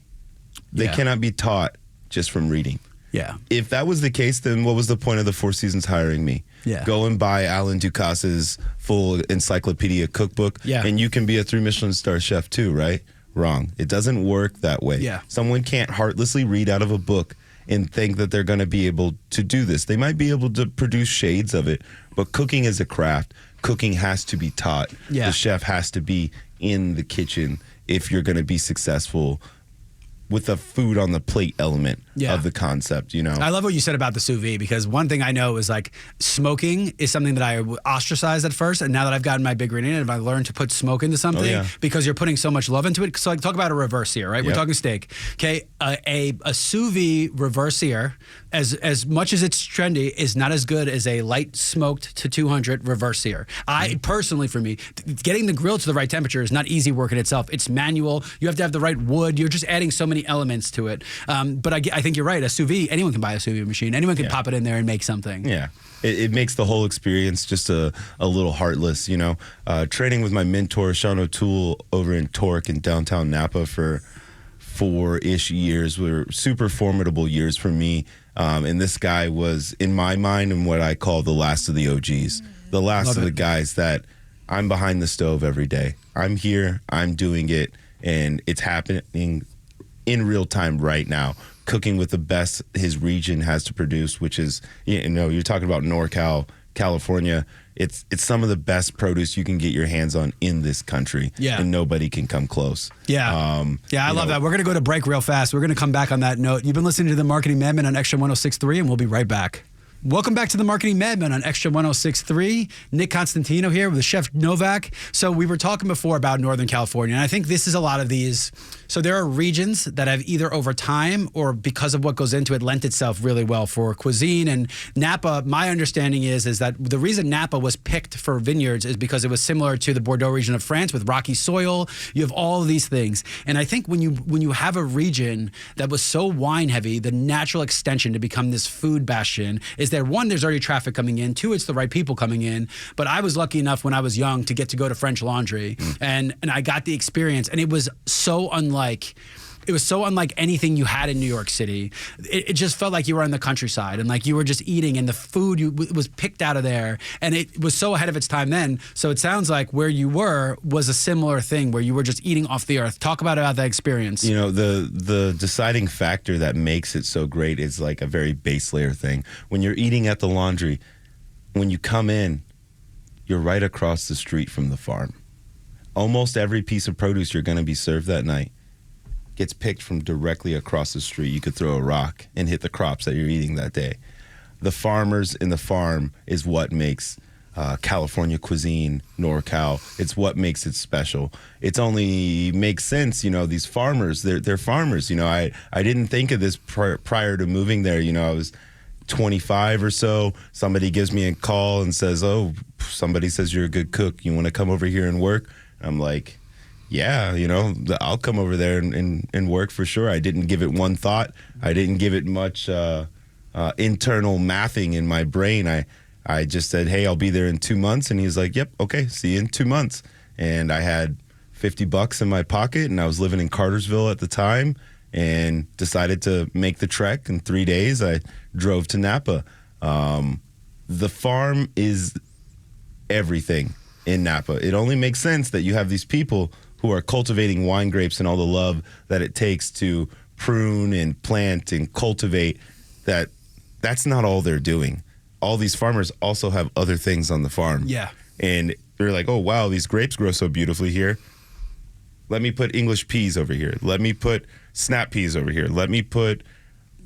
They cannot be taught just from reading. Yeah. If that was the case, then what was the point of the Four Seasons hiring me? Yeah. Go and buy Alan Ducasse's full encyclopedia cookbook, and you can be a 3 Michelin star chef too, right? Wrong. It doesn't work that way. Yeah. Someone can't heartlessly read out of a book and think that they're going to be able to do this. They might be able to produce shades of it, but cooking is a craft. Cooking has to be taught. Yeah. The chef has to be in the kitchen if you're going to be successful with the food on the plate element of the concept, you know. I love what you said about the sous vide, because one thing I know is like smoking is something that I ostracized at first, and now that I've gotten my big ring in it, I've learned to put smoke into something because you're putting so much love into it. So like, talk about a reversier, right? We're talking steak. Okay, a sous vide reversier, as much as it's trendy, is not as good as a light smoked to 200 reversier. I personally, for me, getting the grill to the right temperature is not easy work in itself. It's manual. You have to have the right wood. You're just adding so many elements to it. But I think you're right. A sous vide, anyone can buy a sous vide machine. Anyone can pop it in there and make something. Yeah. It makes the whole experience just a little heartless, you know. Training with my mentor, Sean O'Toole, over in Torque in downtown Napa for 4-ish years were super formidable years for me. And this guy was, in my mind, and what I call the last of the OGs. The last of the guys that I'm behind the stove every day. I'm here, I'm doing it, and it's happening in real time right now. Cooking with the best his region has to produce, which is, you know, you're talking about NorCal, California. It's some of the best produce you can get your hands on in this country, and nobody can come close. I love that. We're going to go to break real fast. We're going to come back on that note. You've been listening to the Marketing Madmen on Extra 106.3, and we'll be right back. Welcome back to the Marketing Madmen on Extra 106.3. Nick Constantino here with Chef Novak. So we were talking before about Northern California, and I think this is a lot of these. So there are regions that have either over time or because of what goes into it lent itself really well for cuisine. And Napa, my understanding is that the reason Napa was picked for vineyards is because it was similar to the Bordeaux region of France with rocky soil. You have all of these things. And I think when you have a region that was so wine heavy, the natural extension to become this food bastion is that, one, there's already traffic coming in. Two, it's the right people coming in. But I was lucky enough when I was young to get to go to French Laundry, and I got the experience, and it was so unlike anything you had in New York City. It just felt like you were in the countryside, and like you were just eating, and the food was picked out of there, and it was so ahead of its time then. So it sounds like where you were was a similar thing, where you were just eating off the earth. Talk about that experience. You know, the deciding factor that makes it so great is like a very base layer thing. When you're eating at the Laundry, when you come in, you're right across the street from the farm. Almost every piece of produce you're going to be served that night gets picked from directly across the street. You could throw a rock and hit the crops that you're eating that day. The farmers in the farm is what makes California cuisine, NorCal. It's what makes it special. It's only makes sense, you know, these farmers, they're farmers. You know, I didn't think of this prior to moving there. You know, I was 25 or so. Somebody gives me a call and says, oh, somebody says you're a good cook. You want to come over here and work? I'm like, yeah, you know, I'll come over there and work for sure. I didn't give it one thought. I didn't give it much internal mathing in my brain. I just said, hey, I'll be there in 2 months. And he's like, yep, okay, see you in 2 months. And I had $50 in my pocket, and I was living in Cartersville at the time, and decided to make the trek. In 3 days, I drove to Napa. The farm is everything in Napa. It only makes sense that you have these people who are cultivating wine grapes and all the love that it takes to prune and plant and cultivate. That's not all they're doing. All these farmers also have other things on the farm. Yeah. And they're like, oh, wow, these grapes grow so beautifully here. Let me put English peas over here. Let me put snap peas over here. Let me put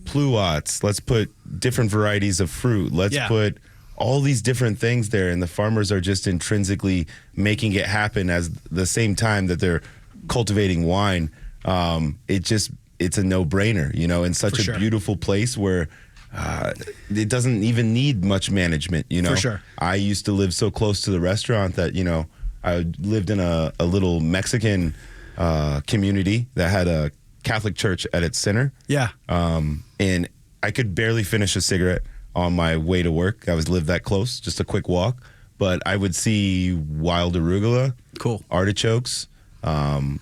pluots. Let's put different varieties of fruit. Let's put all these different things there. And the farmers are just intrinsically making it happen as the same time that they're cultivating wine, it's a no-brainer, in such a beautiful place where it doesn't even need much management, For sure. I used to live so close to the restaurant that, I lived in a little Mexican community that had a Catholic church at its center. Yeah. And I could barely finish a cigarette on my way to work. I lived that close, just a quick walk. But I would see wild arugula, Cool. artichokes,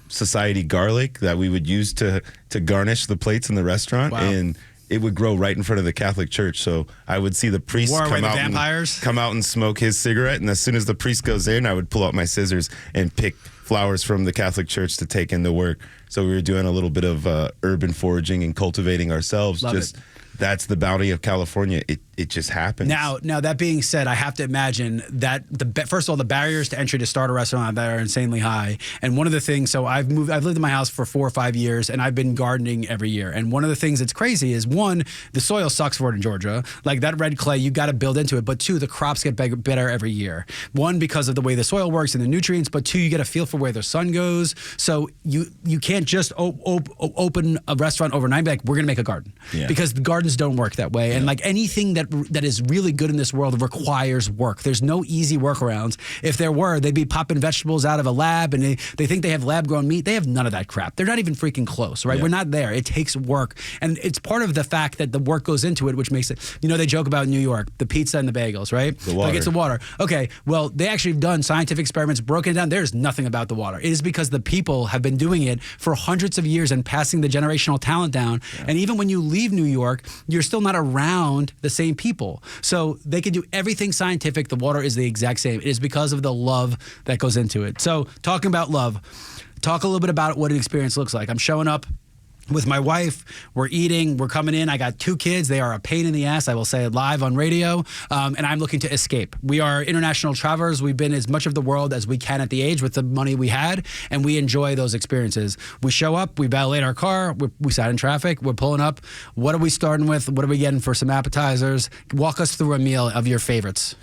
society garlic that we would use to garnish the plates in the restaurant. Wow. And it would grow right in front of the Catholic church. So I would see the priest come out and smoke his cigarette. And as soon as the priest goes in, I would pull out my scissors and pick flowers from the Catholic church to take into work. So we were doing a little bit of urban foraging and cultivating ourselves. Love it. That's the bounty of California. It just happens. Now that being said, I have to imagine that first of all, the barriers to entry to start a restaurant that are insanely high. And one of the things, so I've lived in my house for 4 or 5 years, and I've been gardening every year. And one of the things that's crazy is, one, the soil sucks for it in Georgia. Like that red clay, you got to build into it. But two, the crops get better every year. One, because of the way the soil works and the nutrients. But two, you get a feel for where the sun goes. So you can't just open a restaurant overnight and be like, we're gonna make a garden, because the gardens don't work that way. And like anything that is really good in this world requires work. There's no easy workarounds. If there were, they'd be popping vegetables out of a lab, and they think they have lab grown meat. They have none of that crap. They're not even freaking close, right? Yeah. We're not there. It takes work, and it's part of the fact that the work goes into it, which makes it. They joke about New York, the pizza and the bagels, right? The water. Like it's the water. Okay, well, they actually have done scientific experiments, broken it down. There's nothing about the water. It is because the people have been doing it for hundreds of years and passing the generational talent down. Yeah. And even when you leave New York, you're still not around the same people. So they can do everything scientific. The water is the exact same. It is because of the love that goes into it. So talking about love, talk a little bit about what an experience looks like. I'm showing up with my wife, we're eating, we're coming in. I got 2 kids. They are a pain in the ass. I will say it live on radio. And I'm looking to escape. We are international travelers. We've been as much of the world as we can at the age with the money we had, and we enjoy those experiences. We show up, we valet our car, we sat in traffic, we're pulling up. What are we starting with? What are we getting for some appetizers? Walk us through a meal of your favorites.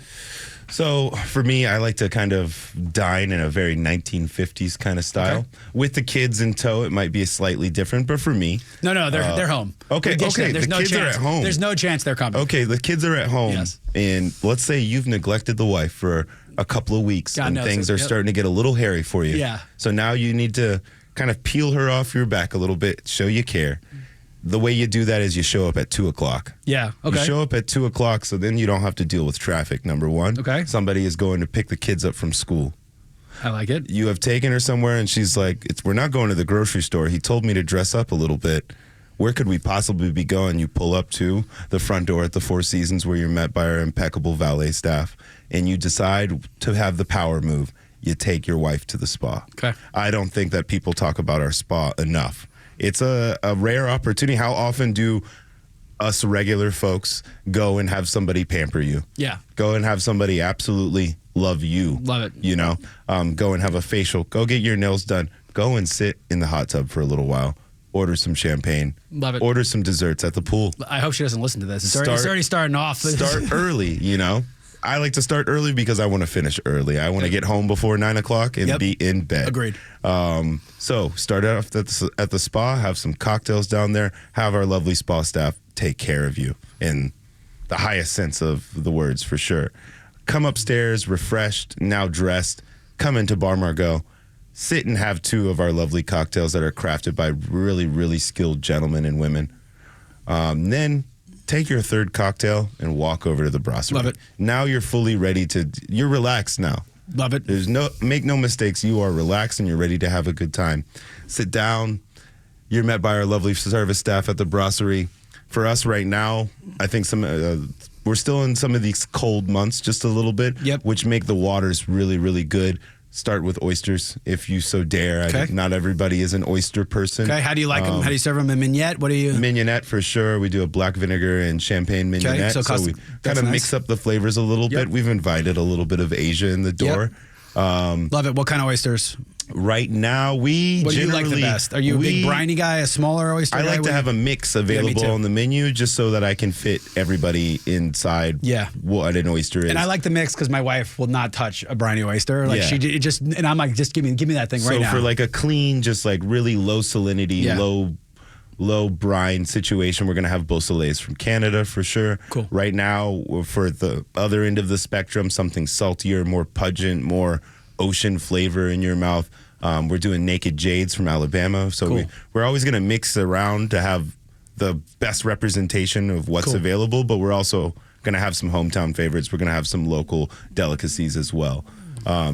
So for me, I like to kind of dine in a very 1950s kind of style. Okay. With the kids in tow, it might be slightly different, but for me... No, they're home. Okay. There's the no kids chance. are at home. There's no chance they're coming. Okay, the kids are at home. Yes. And let's say you've neglected the wife for a couple of weeks, and things are starting to get a little hairy for you. Yeah. So now you need to kind of peel her off your back a little bit, show you care. The way you do that is you show up at 2 o'clock. Yeah, okay. You show up at 2 o'clock, so then you don't have to deal with traffic, number one. Okay. Somebody is going to pick the kids up from school. I like it. You have taken her somewhere, and she's like, we're not going to the grocery store. He told me to dress up a little bit. Where could we possibly be going? You pull up to the front door at the Four Seasons, where you're met by our impeccable valet staff, and you decide to have the power move. You take your wife to the spa. Okay. I don't think that people talk about our spa enough. It's a rare opportunity. How often do us regular folks go and have somebody pamper you? Yeah. Go and have somebody absolutely love you. Love it. Go and have a facial. Go get your nails done. Go and sit in the hot tub for a little while. Order some champagne. Love it. Order some desserts at the pool. I hope she doesn't listen to this. It's already starting off. Start early, I like to start early because I want to finish early. I want to get home before 9 o'clock and be in bed. Agreed. So start off at the spa, have some cocktails down there, have our lovely spa staff take care of you in the highest sense of the words, for sure. Come upstairs, refreshed, now dressed, come into Bar Margot, sit and have 2 of our lovely cocktails that are crafted by really, really skilled gentlemen and women. Then take your 3rd cocktail and walk over to the Brasserie. Love it. Now you're fully ready you're relaxed now. Love it. Make no mistakes. You are relaxed and you're ready to have a good time. Sit down. You're met by our lovely service staff at the Brasserie. For us right now, I think we're still in some of these cold months, just a little bit, which make the waters really, really good. Start with oysters, if you so dare. Okay. Not everybody is an oyster person. Okay, how do you like them? How do you serve them? A mignonette? What do you? Mignonette for sure. We do a black vinegar and champagne mignonette. Okay, so we kind of mix up the flavors a little bit. We've invited a little bit of Asia in the door. Love it. What kind of oysters? Right now, we What do you generally... like the best? Are you a big briny guy, a smaller oyster I guy? like to have a mix available too. on the menu just so that I can fit everybody inside what an oyster is. And I like the mix because my wife will not touch a briny oyster. Like and I'm like, just give me that thing right now. So for like a clean, just like really low salinity, low brine situation, we're going to have Beausoleils from Canada for sure. Cool. Right now, for the other end of the spectrum, something saltier, more pungent, more ocean flavor in your mouth. We're doing Naked Jades from Alabama. So we're always going to mix around to have the best representation of what's available, but we're also going to have some hometown favorites. We're going to have some local delicacies as well.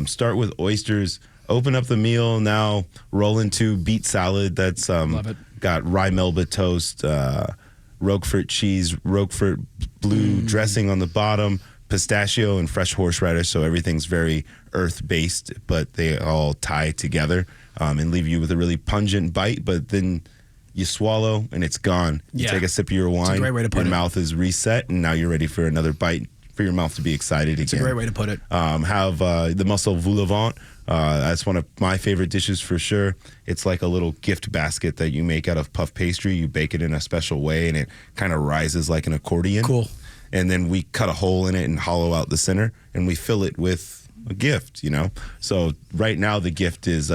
Start with oysters, open up the meal, now roll into beet salad. That's got rye melba toast, Roquefort cheese, Roquefort blue dressing on the bottom, pistachio and fresh horseradish, so everything's very earth-based, but they all tie together and leave you with a really pungent bite, but then you swallow and it's gone. You take a sip of your wine, a great way to put your mouth is reset, and now you're ready for another bite, for your mouth to be excited again. It's a great way to put it. Have the mussel voulevant. That's one of my favorite dishes for sure. It's like a little gift basket that you make out of puff pastry. You bake it in a special way, and it kind of rises like an accordion. Cool. And then we cut a hole in it and hollow out the center, and we fill it with a gift, So right now the gift is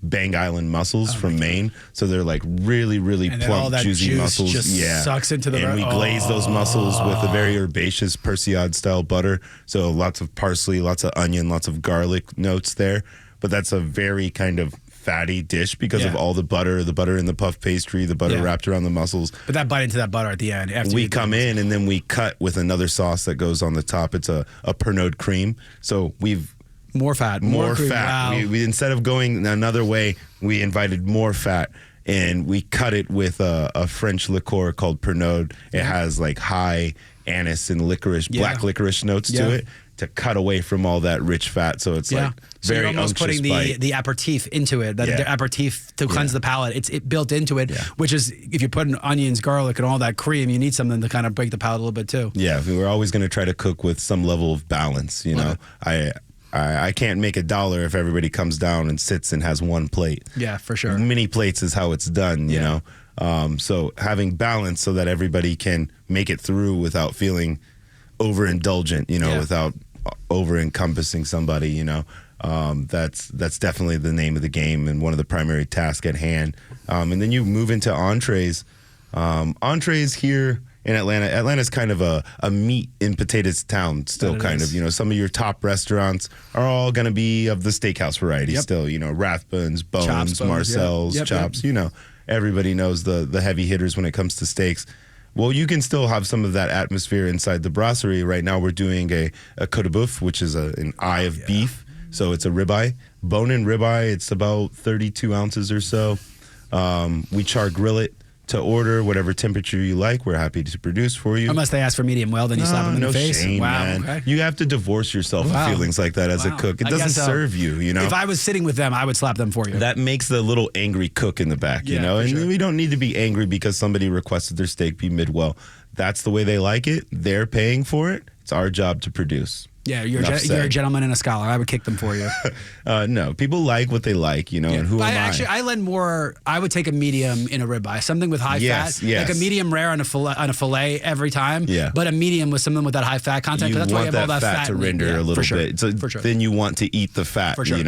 Bang Island mussels from Maine. So they're like really, really plump, juicy mussels. Just sucks into the... And we glaze those mussels with a very herbaceous Persillade-style butter. So lots of parsley, lots of onion, lots of garlic notes there. But that's a very kind of fatty dish because of all the butter in the puff pastry, the butter wrapped around the mussels. But that bite into that butter at the end. After we come in and then we cut with another sauce that goes on the top. It's a Pernod cream. So we've... More fat. More cream. fat. Wow. We instead of going another way, we invited more fat. And we cut it with a French liqueur called Pernod. It has like high anise and licorice, black licorice notes to it to cut away from all that rich fat. So it's like so very you're almost unctuous putting bite. the aperitif into it. The aperitif to cleanse the palate. It's built into it, which is if you put in onions, garlic, and all that cream, you need something to kind of break the palate a little bit too. Yeah, we're always going to try to cook with some level of balance. I can't make $1 if everybody comes down and sits and has one plate. Yeah, for sure. Many plates is how it's done, you know. So having balance so that everybody can make it through without feeling overindulgent, without over-encompassing somebody, that's definitely the name of the game and one of the primary tasks at hand. And then you move into entrees. Entrees here in Atlanta's kind of a meat and potatoes town still, kind of. Some of your top restaurants are all going to be of the steakhouse variety still, Rathbones, Bones, Marcel's, Chops, everybody knows the heavy hitters when it comes to steaks. Well, you can still have some of that atmosphere inside the brasserie. Right now we're doing a côte de boeuf, which is an eye of beef. So it's a ribeye, bone-in ribeye. It's about 32 ounces or so. We char grill it to order whatever temperature you like. We're happy to produce for you. Unless they ask for medium well, then you slap them in the face. Shame, man. Okay. You have to divorce yourself of feelings like that as a cook. It doesn't serve you, If I was sitting with them, I would slap them for you. That makes the little angry cook in the back, And we don't need to be angry because somebody requested their steak be mid-well. That's the way they like it. They're paying for it. It's our job to produce. Yeah, you're a gentleman and a scholar. I would kick them for you. No, people like what they like, and who am I? Actually, I lend more. I would take a medium in a ribeye, something with high fat, like a medium rare on a fillet every time. Yeah. But a medium with something with that high fat content. You that's want why you have all that fat to render a little bit. So then you want to eat the fat. For sure.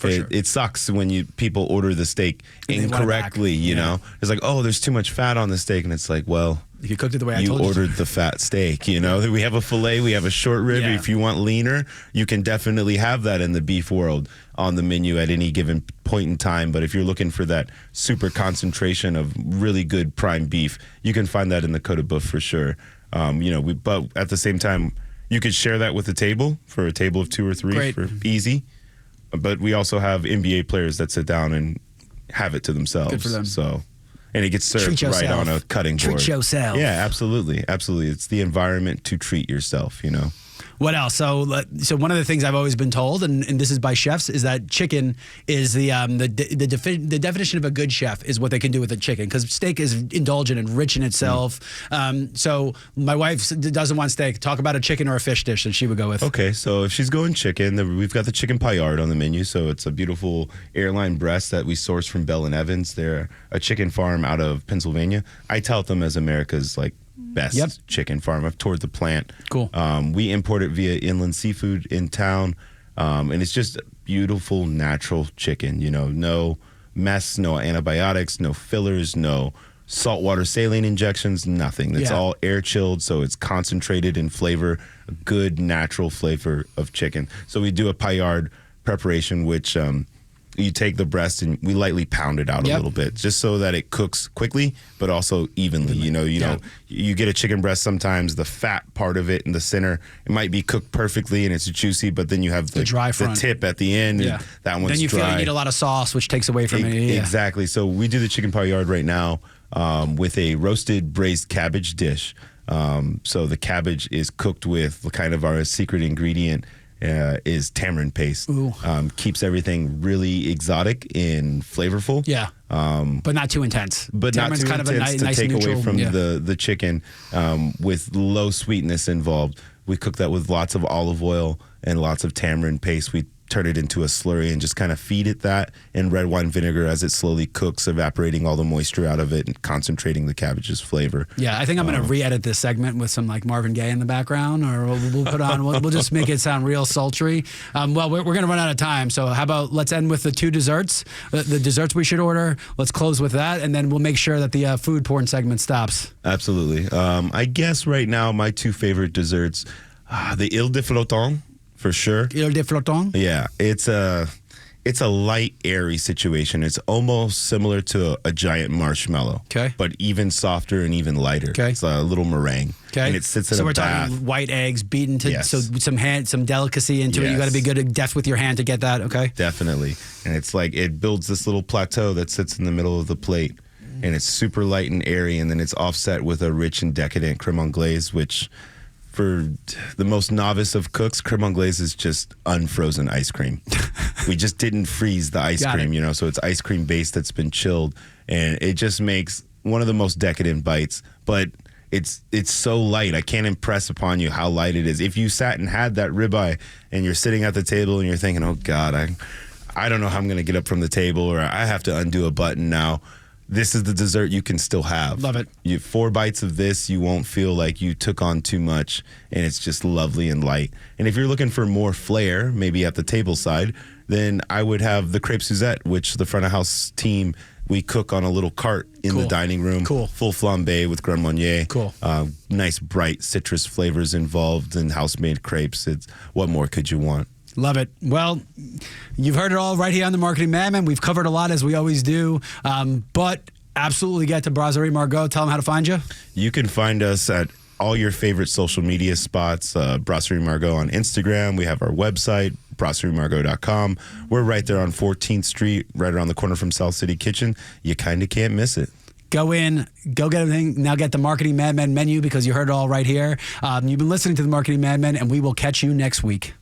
It sucks when people order the steak incorrectly. It's like, oh, there's too much fat on the steak, and it's like, well. You cooked it the way I told you. You ordered the fat steak, We have a filet, we have a short rib. Yeah. If you want leaner, you can definitely have that in the beef world on the menu at any given point in time. But if you're looking for that super concentration of really good prime beef, you can find that in the côte de boeuf for sure. But at the same time, you could share that with a table for a table of 2 or 3 for easy. But we also have NBA players that sit down and have it to themselves. Good for them. So. And it gets served right on a cutting board. Treat yourself. Yeah, absolutely. Absolutely. It's the environment to treat yourself, What else? So one of the things I've always been told, and this is by chefs, is that chicken is the definition of a good chef is what they can do with a chicken, because steak is indulgent and rich in itself. So my wife doesn't want steak. Talk about a chicken or a fish dish that she would go with. Okay, so if she's going chicken, we've got the chicken paillard on the menu. So it's a beautiful airline breast that we source from Bell and Evans. They're a chicken farm out of Pennsylvania. I tout them as America's best chicken farm. I've toured the plant. Cool. We import it via Inland Seafood in town, and it's just beautiful natural chicken. No mess, no antibiotics, no fillers, no saltwater saline injections, nothing. It's all air chilled, so it's concentrated in flavor, a good natural flavor of chicken. So we do a paillard preparation, which you take the breast and we lightly pound it out a little bit, just so that it cooks quickly, but also evenly. You get a chicken breast, sometimes the fat part of it in the center, it might be cooked perfectly and it's juicy, but then you have the dry front, the tip at the end, and that one's then you dry. feel you need a lot of sauce, which takes away from it. Exactly. So we do the chicken paillard right now with a roasted braised cabbage dish. So the cabbage is cooked with kind of our secret ingredient, is tamarind paste. Keeps everything really exotic and flavorful. Yeah. But not too intense. But Tamarin's not too kind intense of a to nice take neutral, away from the chicken, with low sweetness involved. We cook that with lots of olive oil and lots of tamarind paste. We turn it into a slurry and just kind of feed it that in red wine vinegar as it slowly cooks, evaporating all the moisture out of it and concentrating the cabbage's flavor. Yeah, I think I'm going to re-edit this segment with some Marvin Gaye in the background, or we'll put on, we'll just make it sound real sultry. Well, we're going to run out of time, so how about let's end with the two desserts, the desserts we should order. Let's close with that, and then we'll make sure that the food porn segment stops. Absolutely. I guess right now my two favorite desserts, the Ile de Floton, for sure. Ile de Floton? Yeah, it's a light, airy situation. It's almost similar to a giant marshmallow, but even softer and even lighter. It's a little meringue, and it sits in a bath. So we're talking white eggs beaten to so some delicacy into it. You got to be good at deft with your hand to get that. Okay, definitely. And it's it builds this little plateau that sits in the middle of the plate, and it's super light and airy, and then it's offset with a rich and decadent creme anglaise, which, for the most novice of cooks, creme anglaise is just unfrozen ice cream. We just didn't freeze the ice cream, so it's ice cream base that's been chilled, and it just makes one of the most decadent bites. But it's so light. I can't impress upon you how light it is. If you sat and had that ribeye and you're sitting at the table and you're thinking, oh God, I don't know how I'm going to get up from the table, or I have to undo a button now, this is the dessert you can still have. Love it. 4 bites of this, you won't feel like you took on too much, and it's just lovely and light. And if you're looking for more flair, maybe at the table side, then I would have the crepe Suzette, which the front of house team, we cook on a little cart in the dining room. Full flambe with Grand Marnier. Nice bright citrus flavors involved in house-made crepes. What more could you want? Love it. Well, you've heard it all right here on the Marketing Madman. We've covered a lot, as we always do, but absolutely get to Brasserie Margot. Tell them how to find you. You can find us at all your favorite social media spots. Brasserie Margot on Instagram. We have our website, brasseriemargot.com. We're right there on 14th Street, right around the corner from South City Kitchen. You kind of can't miss it. Go in, go get everything. Now get the Marketing Madman menu, because you heard it all right here. You've been listening to the Marketing Madman, and we will catch you next week.